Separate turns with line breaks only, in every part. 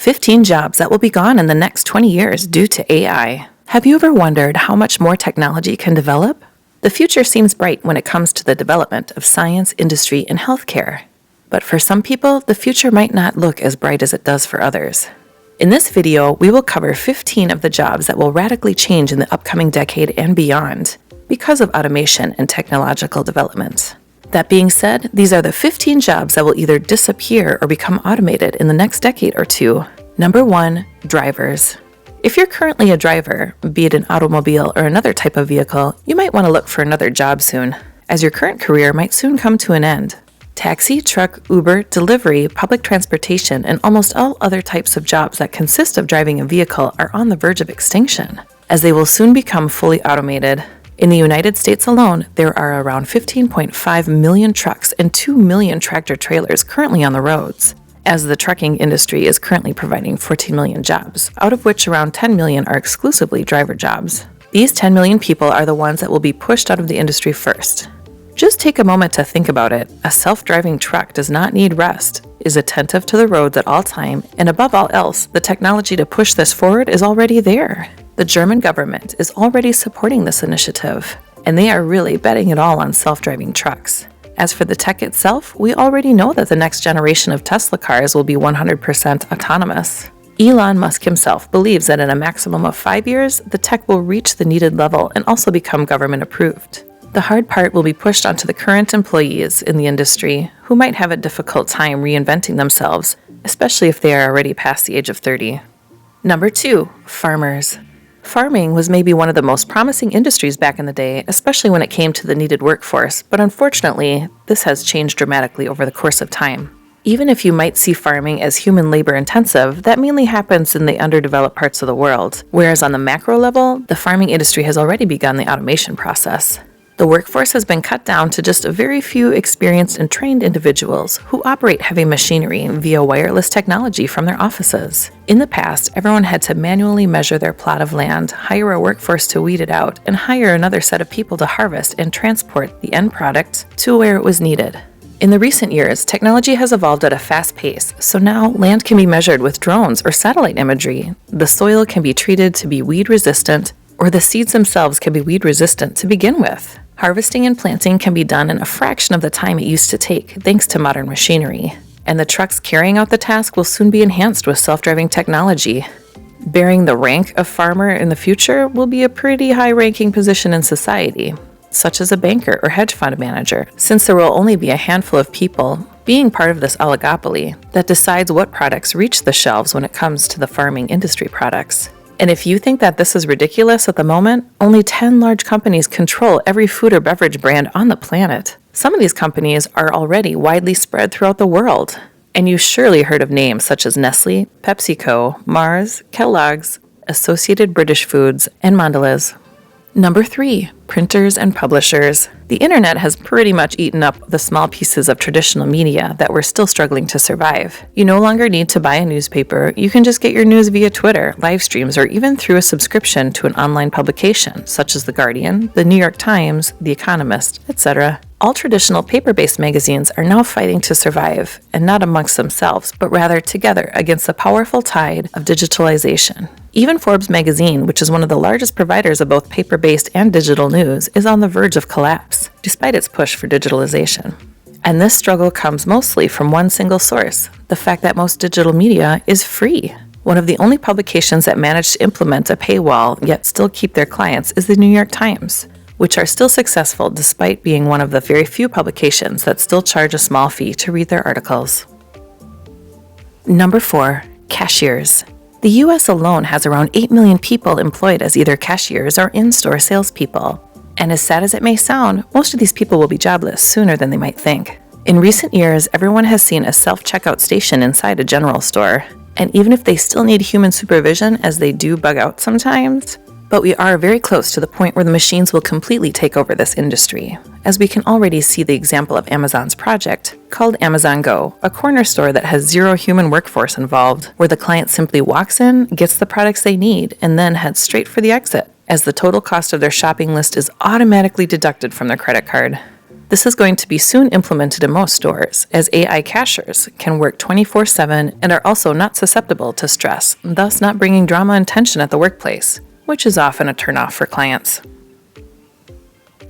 15 jobs that will be gone in the next 20 years due to AI. Have you ever wondered how much more technology can develop? The future seems bright when it comes to the development of science, industry, and healthcare. But for some people, the future might not look as bright as it does for others. In this video, we will cover 15 of the jobs that will radically change in the upcoming decade and beyond because of automation and technological development. That being said, these are the 15 jobs that will either disappear or become automated in the next decade or two. Number 1, drivers. If you're currently a driver, be it an automobile or another type of vehicle, you might want to look for another job soon, as your current career might soon come to an end. Taxi, truck, Uber, delivery, public transportation, and almost all other types of jobs that consist of driving a vehicle are on the verge of extinction, as they will soon become fully automated. In the United States alone, there are around 15.5 million trucks and 2 million tractor-trailers currently on the roads, as the trucking industry is currently providing 14 million jobs, out of which around 10 million are exclusively driver jobs. These 10 million people are the ones that will be pushed out of the industry first. Just take a moment to think about it. A self-driving truck does not need rest, is attentive to the roads at all time, and above all else, the technology to push this forward is already there. The German government is already supporting this initiative, and they are really betting it all on self-driving trucks. As for the tech itself, we already know that the next generation of Tesla cars will be 100% autonomous. Elon Musk himself believes that in a maximum of 5 years, the tech will reach the needed level and also become government approved. The hard part will be pushed onto the current employees in the industry, who might have a difficult time reinventing themselves, especially if they are already past the age of 30. Number 2, farmers. Farming was maybe one of the most promising industries back in the day, especially when it came to the needed workforce, but unfortunately, this has changed dramatically over the course of time. Even if you might see farming as human labor intensive, that mainly happens in the underdeveloped parts of the world, whereas on the macro level, the farming industry has already begun the automation process. The workforce has been cut down to just a very few experienced and trained individuals who operate heavy machinery via wireless technology from their offices. In the past, everyone had to manually measure their plot of land, hire a workforce to weed it out, and hire another set of people to harvest and transport the end product to where it was needed. In the recent years, technology has evolved at a fast pace, so now land can be measured with drones or satellite imagery. The soil can be treated to be weed resistant, or the seeds themselves can be weed resistant to begin with. Harvesting and planting can be done in a fraction of the time it used to take, thanks to modern machinery. And the trucks carrying out the task will soon be enhanced with self-driving technology. Bearing the rank of farmer in the future will be a pretty high-ranking position in society, such as a banker or hedge fund manager, since there will only be a handful of people being part of this oligopoly that decides what products reach the shelves when it comes to the farming industry products. And if you think that this is ridiculous at the moment, only 10 large companies control every food or beverage brand on the planet. Some of these companies are already widely spread throughout the world. And you surely heard of names such as Nestle, PepsiCo, Mars, Kellogg's, Associated British Foods, and Mondelez. Number 3, printers and publishers. The internet has pretty much eaten up the small pieces of traditional media that were still struggling to survive. You no longer need to buy a newspaper. You can just get your news via Twitter, live streams, or even through a subscription to an online publication, such as The Guardian, The New York Times, The Economist, etc. All traditional paper-based magazines are now fighting to survive, and not amongst themselves, but rather together against the powerful tide of digitalization. Even Forbes magazine, which is one of the largest providers of both paper-based and digital news, is on the verge of collapse, despite its push for digitalization. And this struggle comes mostly from one single source, the fact that most digital media is free. One of the only publications that managed to implement a paywall yet still keep their clients is the New York Times, which are still successful despite being one of the very few publications that still charge a small fee to read their articles. Number 4, cashiers. The US alone has around 8 million people employed as either cashiers or in-store salespeople. And as sad as it may sound, most of these people will be jobless sooner than they might think. In recent years, everyone has seen a self-checkout station inside a general store. And even if they still need human supervision, as they do bug out sometimes, but we are very close to the point where the machines will completely take over this industry, as we can already see the example of Amazon's project called Amazon Go, a corner store that has zero human workforce involved, where the client simply walks in, gets the products they need, and then heads straight for the exit, as the total cost of their shopping list is automatically deducted from their credit card. This is going to be soon implemented in most stores, as AI cashiers can work 24/7 and are also not susceptible to stress, thus not bringing drama and tension at the workplace, which is often a turnoff for clients.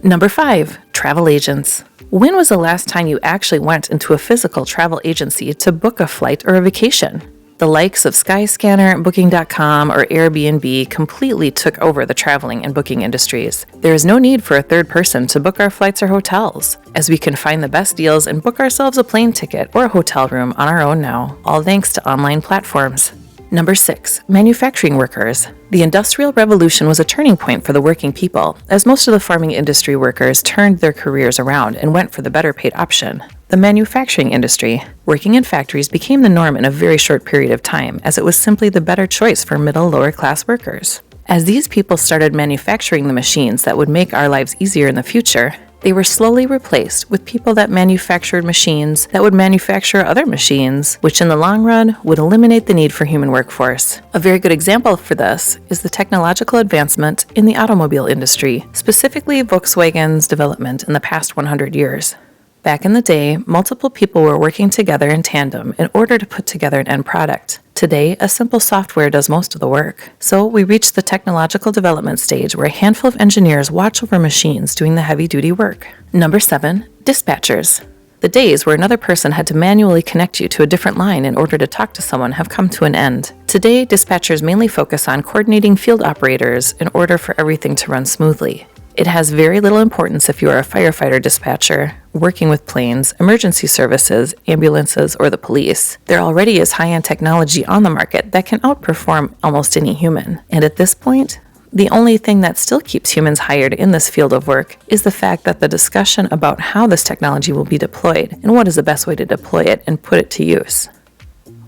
Number 5, travel agents. When was the last time you actually went into a physical travel agency to book a flight or a vacation? The likes of Skyscanner, Booking.com, or Airbnb completely took over the traveling and booking industries. There is no need for a third person to book our flights or hotels, as we can find the best deals and book ourselves a plane ticket or a hotel room on our own now, all thanks to online platforms. Number 6, manufacturing workers. The Industrial Revolution was a turning point for the working people, as most of the farming industry workers turned their careers around and went for the better paid option, the manufacturing industry. Working in factories became the norm in a very short period of time, as it was simply the better choice for lower class workers. As these people started manufacturing the machines that would make our lives easier in the future, they were slowly replaced with people that manufactured machines that would manufacture other machines, which in the long run would eliminate the need for human workforce. A very good example for this is the technological advancement in the automobile industry, specifically Volkswagen's development in the past 100 years. Back in the day, multiple people were working together in tandem in order to put together an end product. Today, a simple software does most of the work. So we reach the technological development stage where a handful of engineers watch over machines doing the heavy-duty work. Number 7, dispatchers. The days where another person had to manually connect you to a different line in order to talk to someone have come to an end. Today, dispatchers mainly focus on coordinating field operators in order for everything to run smoothly. It has very little importance if you are a firefighter dispatcher, working with planes, emergency services, ambulances, or the police. There already is high-end technology on the market that can outperform almost any human. And at this point, the only thing that still keeps humans hired in this field of work is the fact that the discussion about how this technology will be deployed and what is the best way to deploy it and put it to use.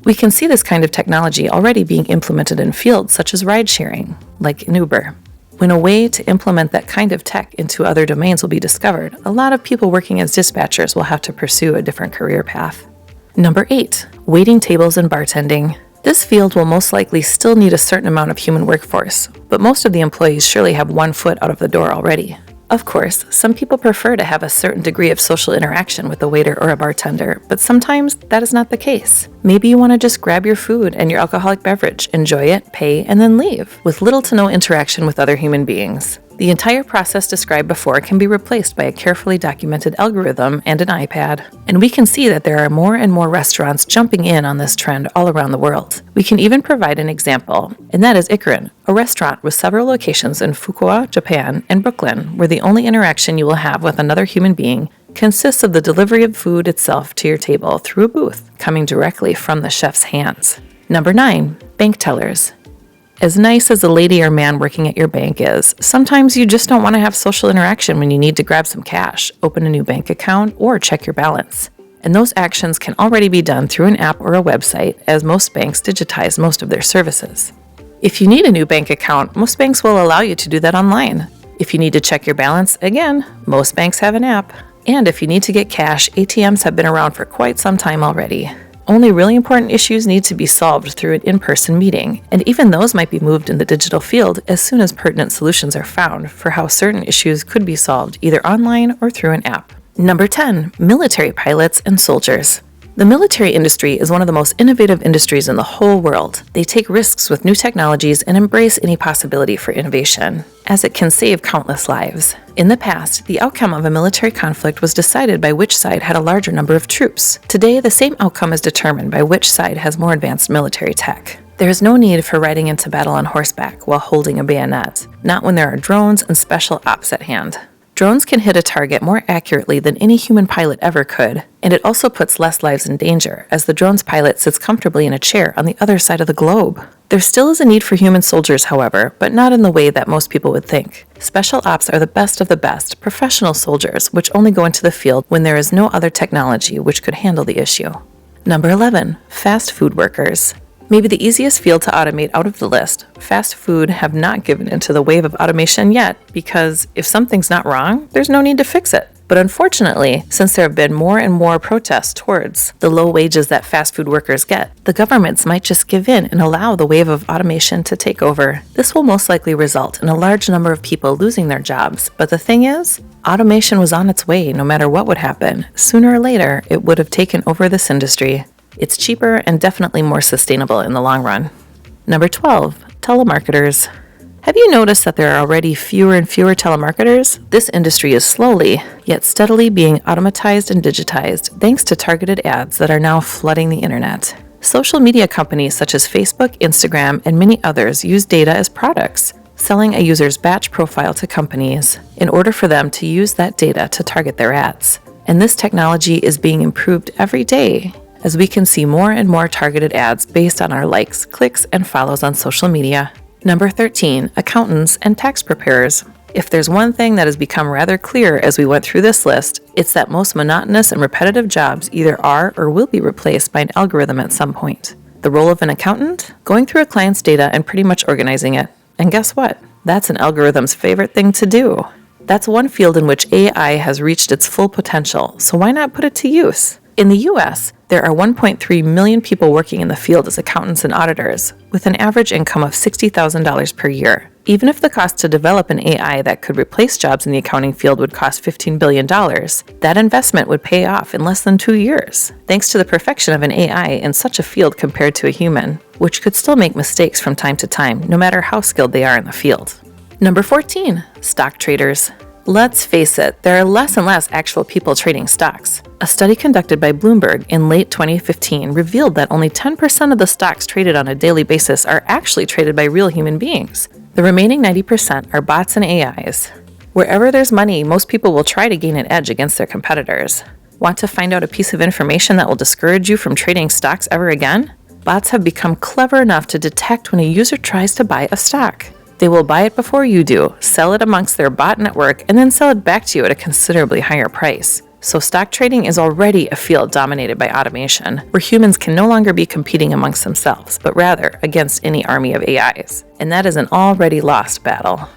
We can see this kind of technology already being implemented in fields such as ride-sharing, like in Uber. When a way to implement that kind of tech into other domains will be discovered, a lot of people working as dispatchers will have to pursue a different career path. Number 8, waiting tables and bartending. This field will most likely still need a certain amount of human workforce, but most of the employees surely have one foot out of the door already. Of course, some people prefer to have a certain degree of social interaction with a waiter or a bartender, but sometimes that is not the case. Maybe you want to just grab your food and your alcoholic beverage, enjoy it, pay, and then leave, with little to no interaction with other human beings. The entire process described before can be replaced by a carefully documented algorithm and an iPad. And we can see that there are more and more restaurants jumping in on this trend all around the world. We can even provide an example, and that is Ikrin, a restaurant with several locations in Fukuoka, Japan, and Brooklyn, where the only interaction you will have with another human being consists of the delivery of food itself to your table through a booth, coming directly from the chef's hands. Number 9, bank tellers. As nice as a lady or man working at your bank is, sometimes you just don't want to have social interaction when you need to grab some cash, open a new bank account, or check your balance. And those actions can already be done through an app or a website, as most banks digitize most of their services. If you need a new bank account, most banks will allow you to do that online. If you need to check your balance, again, most banks have an app. And if you need to get cash, ATMs have been around for quite some time already. Only really important issues need to be solved through an in-person meeting, and even those might be moved in the digital field as soon as pertinent solutions are found for how certain issues could be solved either online or through an app. Number 10, military pilots and soldiers. The military industry is one of the most innovative industries in the whole world. They take risks with new technologies and embrace any possibility for innovation, as it can save countless lives. In the past, the outcome of a military conflict was decided by which side had a larger number of troops. Today, the same outcome is determined by which side has more advanced military tech. There is no need for riding into battle on horseback while holding a bayonet, not when there are drones and special ops at hand. Drones can hit a target more accurately than any human pilot ever could, and it also puts less lives in danger, as the drone's pilot sits comfortably in a chair on the other side of the globe. There still is a need for human soldiers, however, but not in the way that most people would think. Special ops are the best of the best, professional soldiers, which only go into the field when there is no other technology which could handle the issue. Number 11, fast food workers. Maybe the easiest field to automate out of the list, fast food have not given into the wave of automation yet, because if something's not wrong, there's no need to fix it. But unfortunately, since there have been more and more protests towards the low wages that fast food workers get, the governments might just give in and allow the wave of automation to take over. This will most likely result in a large number of people losing their jobs. But the thing is, automation was on its way no matter what would happen. Sooner or later, it would have taken over this industry. It's cheaper and definitely more sustainable in the long run. Number 12, telemarketers. Have you noticed that there are already fewer and fewer telemarketers? This industry is slowly, yet steadily being automatized and digitized thanks to targeted ads that are now flooding the internet. Social media companies such as Facebook, Instagram, and many others use data as products, selling a user's batch profile to companies in order for them to use that data to target their ads. And this technology is being improved every day as we can see more and more targeted ads based on our likes, clicks, and follows on social media. Number 13, accountants and tax preparers. If there's one thing that has become rather clear as we went through this list, it's that most monotonous and repetitive jobs either are or will be replaced by an algorithm at some point. The role of an accountant? Going through a client's data and pretty much organizing it. And guess what? That's an algorithm's favorite thing to do. That's one field in which AI has reached its full potential, so why not put it to use? In the US, there are 1.3 million people working in the field as accountants and auditors, with an average income of $60,000 per year. Even if the cost to develop an AI that could replace jobs in the accounting field would cost $15 billion, that investment would pay off in less than 2 years, thanks to the perfection of an AI in such a field compared to a human, which could still make mistakes from time to time, no matter how skilled they are in the field. Number 14, stock traders. Let's face it, there are less and less actual people trading stocks. A study conducted by Bloomberg in late 2015 revealed that only 10% of the stocks traded on a daily basis are actually traded by real human beings. The remaining 90% are bots and AIs. Wherever there's money, most people will try to gain an edge against their competitors. Want to find out a piece of information that will discourage you from trading stocks ever again? Bots have become clever enough to detect when a user tries to buy a stock. They will buy it before you do, sell it amongst their bot network, and then sell it back to you at a considerably higher price. So stock trading is already a field dominated by automation, where humans can no longer be competing amongst themselves, but rather against any army of AIs. And that is an already lost battle.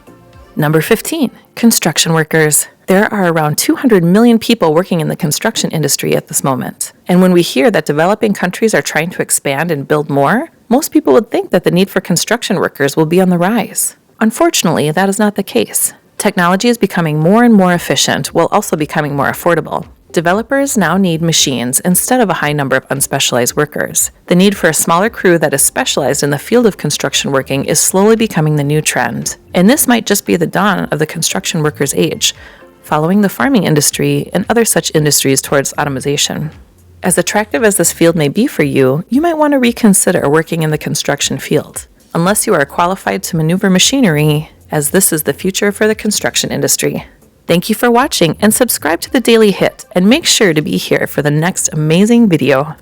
Number 15, construction workers. There are around 200 million people working in the construction industry at this moment. And when we hear that developing countries are trying to expand and build more, most people would think that the need for construction workers will be on the rise. Unfortunately, that is not the case. Technology is becoming more and more efficient while also becoming more affordable. Developers now need machines instead of a high number of unspecialized workers. The need for a smaller crew that is specialized in the field of construction working is slowly becoming the new trend. And this might just be the dawn of the construction workers' age, following the farming industry and other such industries towards automation. As attractive as this field may be for you, you might want to reconsider working in the construction field, unless you are qualified to maneuver machinery, as this is the future for the construction industry. Thank you for watching and subscribe to the Daily Hit, and make sure to be here for the next amazing video.